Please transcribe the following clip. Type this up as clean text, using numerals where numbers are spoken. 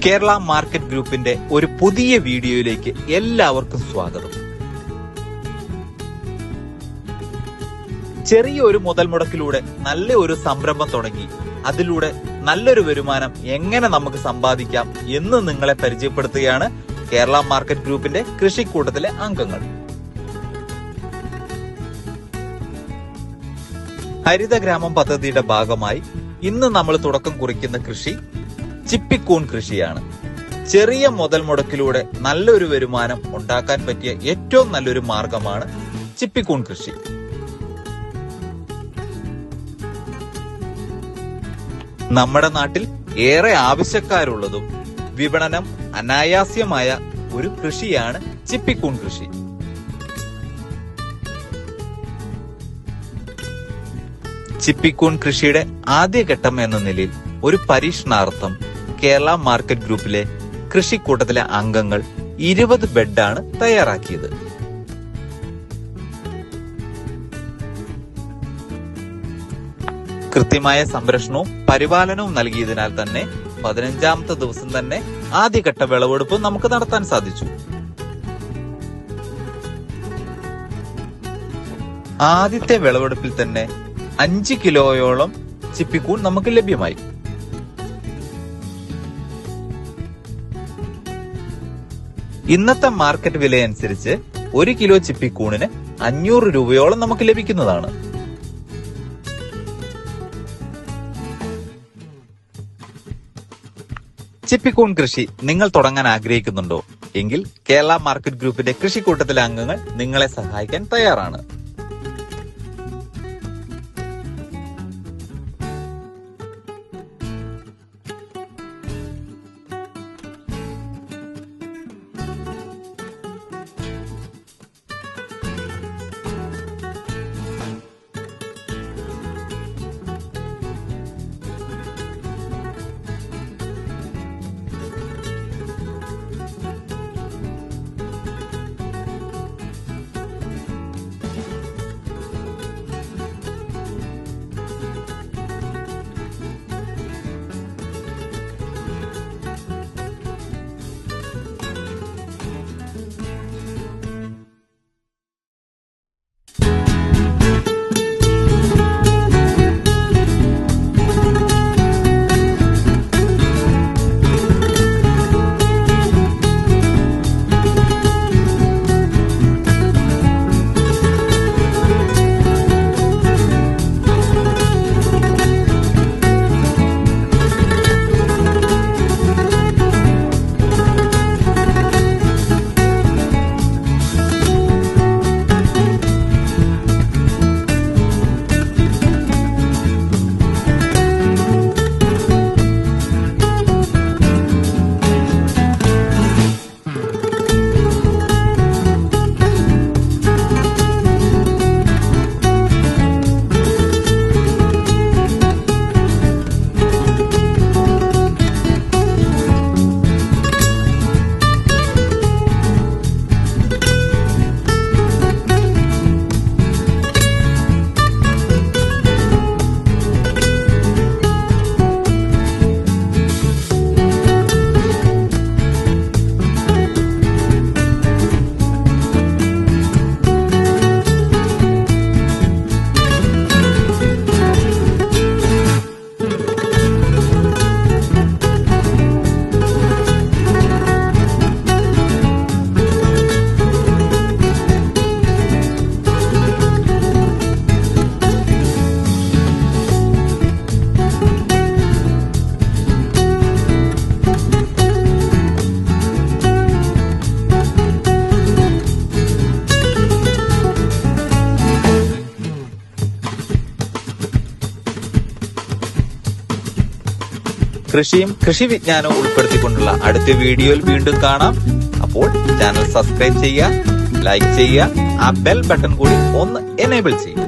Kerala market ഗ്രൂപ്പിന്റെ ഒരു പുതിയ വീഡിയോയിലേക്ക് എല്ലാവർക്കും സ്വാഗതം. ചെറിയൊരു മുതൽ മുടക്കിലൂടെ നല്ല ഒരു സംരംഭം തുടങ്ങി അതിലൂടെ നല്ലൊരു വരുമാനം എങ്ങനെ നമുക്ക് സമ്പാദിക്കാം എന്ന് നിങ്ങളെ പരിചയപ്പെടുത്തുകയാണ് കേരള മാർക്കറ്റ് ഗ്രൂപ്പിന്റെ കൃഷിക്കൂട്ടത്തിലെ അംഗങ്ങൾ. ഹരിതഗ്രാമം പദ്ധതിയുടെ ഭാഗമായി ഇന്ന് നമ്മൾ തുടക്കം കുറിക്കുന്ന കൃഷി ചിപ്പിക്കൂൺ കൃഷിയാണ്. ചെറിയ മുതൽ മുടക്കിലൂടെ നല്ലൊരു വരുമാനം ഉണ്ടാക്കാൻ പറ്റിയ ഏറ്റവും നല്ലൊരു മാർഗമാണ് ചിപ്പിക്കൂൺ കൃഷി. നമ്മുടെ നാട്ടിൽ ഏറെ ആവശ്യക്കാരുള്ളതും വിപണനം അനായാസ്യമായ ഒരു കൃഷിയാണ് ചിപ്പിക്കൂൺ കൃഷി. ചിപ്പിക്കൂൺ കൃഷിയുടെ ആദ്യഘട്ടം എന്ന നിലയിൽ ഒരു പരീക്ഷണാർത്ഥം കേരള മാർക്കറ്റ് ഗ്രൂപ്പിലെ കൃഷിക്കൂട്ടത്തിലെ അംഗങ്ങൾ 20 ബെഡാണ് തയ്യാറാക്കിയത്. കൃത്യമായ സംരക്ഷണവും പരിപാലനവും നൽകിയതിനാൽ തന്നെ 15ാമത്തെ ദിവസം തന്നെ ആദ്യഘട്ട വിളവെടുപ്പ് നമുക്ക് നടത്താൻ സാധിച്ചു. ആദ്യത്തെ വിളവെടുപ്പിൽ തന്നെ 5 കിലോയോളം ചിപ്പിക്കൂൺ നമുക്ക് ലഭ്യമായി. ഇന്നത്തെ മാർക്കറ്റ് വിലയനുസരിച്ച് 1 കിലോ ചിപ്പിക്കൂണിന് 500 രൂപയോളം നമുക്ക് ലഭിക്കുന്നതാണ്. ചിപ്പിക്കൂൺ കൃഷി നിങ്ങൾ തുടങ്ങാൻ ആഗ്രഹിക്കുന്നുണ്ടോ എങ്കിൽ കേരള മാർക്കറ്റ് ഗ്രൂപ്പിന്റെ കൃഷിക്കൂട്ടത്തിലെ അംഗങ്ങൾ നിങ്ങളെ സഹായിക്കാൻ തയ്യാറാണ്. കൃഷിയും കൃഷി വിജ്ഞാനവും ഉൾപ്പെടുത്തിക്കൊണ്ടുള്ള അടുത്ത വീഡിയോയിൽ വീണ്ടും കാണാം. അപ്പോൾ ചാനൽ സബ്സ്ക്രൈബ് ചെയ്യുക, ലൈക്ക് ചെയ്യുക, ആ ബെൽ ബട്ടൺ കൂടി ഒന്ന് എനേബിൾ ചെയ്യുക.